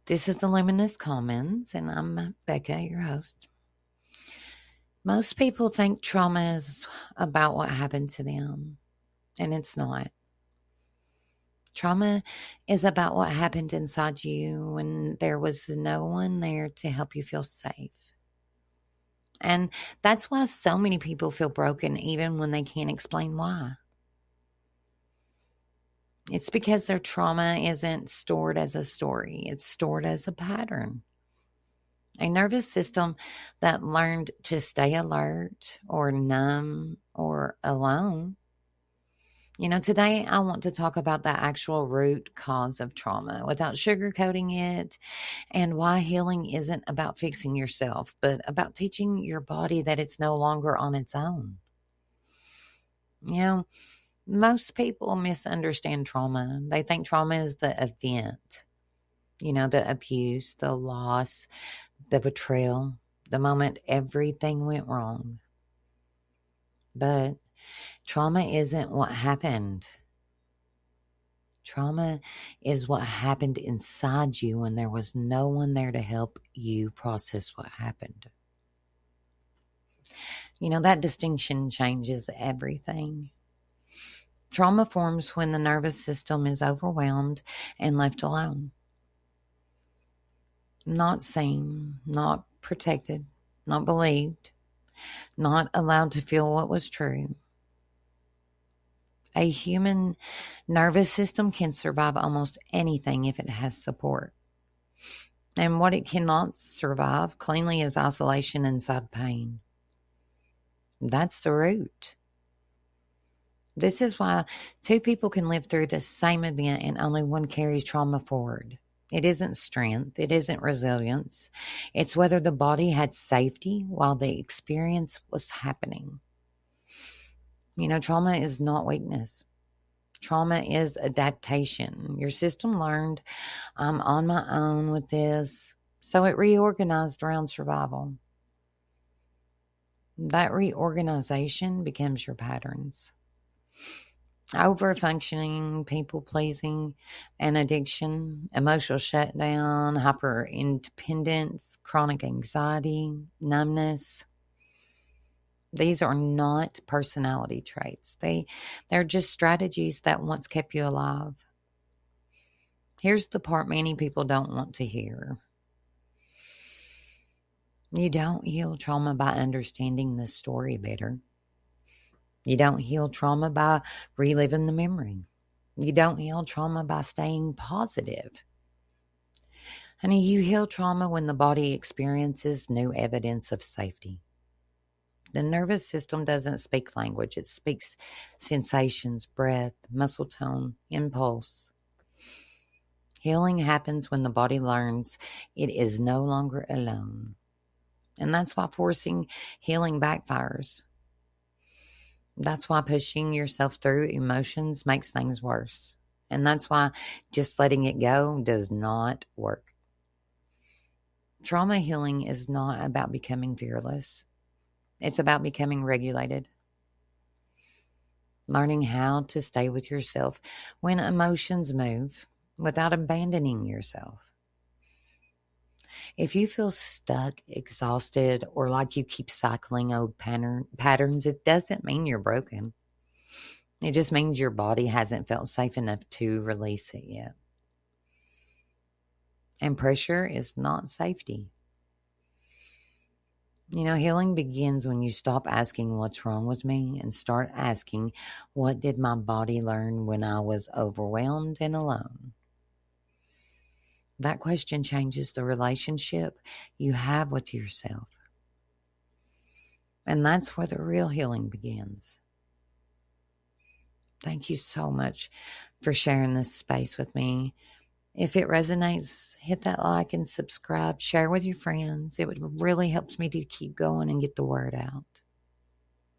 This is the Luminous Commons, and I'm Becca, your host. Most people think trauma is about what happened to them, and it's not. Trauma is about what happened inside you when there was no one there to help you feel safe. And that's why so many people feel broken even when they can't explain why. It's because their trauma isn't stored as a story, it's stored as a pattern. A nervous system that learned to stay alert or numb or alone. Today I want to talk about the actual root cause of trauma without sugarcoating it, and why healing isn't about fixing yourself, but about teaching your body that it's no longer on its own. Most people misunderstand trauma. They think trauma is the event, the abuse, the loss, the betrayal, the moment everything went wrong. But trauma isn't what happened. Trauma is what happened inside you when there was no one there to help you process what happened. That distinction changes everything. Trauma forms when the nervous system is overwhelmed and left alone. Not seen, not protected, not believed, not allowed to feel what was true. A human nervous system can survive almost anything if it has support. And what it cannot survive cleanly is isolation inside pain. That's the root. This is why two people can live through the same event and only one carries trauma forward. It isn't strength. It isn't resilience. It's whether the body had safety while the experience was happening. Trauma is not weakness. Trauma is adaptation. Your system learned, I'm on my own with this, so it reorganized around survival. That reorganization becomes your patterns. Overfunctioning, people pleasing, an addiction, emotional shutdown, hyper independence, chronic anxiety, numbness. These are not personality traits. They're just strategies that once kept you alive. Here's the part many people don't want to hear. You don't heal trauma by understanding the story better. You don't heal trauma by reliving the memory. You don't heal trauma by staying positive. Honey, you heal trauma when the body experiences new evidence of safety. The nervous system doesn't speak language. It speaks sensations, breath, muscle tone, impulse. Healing happens when the body learns it is no longer alone. And that's why forcing healing backfires. That's why pushing yourself through emotions makes things worse. And that's why just letting it go does not work. Trauma healing is not about becoming fearless. It's about becoming regulated. Learning how to stay with yourself when emotions move without abandoning yourself. If you feel stuck, exhausted, or like you keep cycling old patterns, it doesn't mean you're broken. It just means your body hasn't felt safe enough to release it yet. And pressure is not safety. Healing begins when you stop asking what's wrong with me and start asking, what did my body learn when I was overwhelmed and alone? That question changes the relationship you have with yourself. And that's where the real healing begins. Thank you so much for sharing this space with me. If it resonates, hit that like and subscribe. Share with your friends. It would really help me to keep going and get the word out.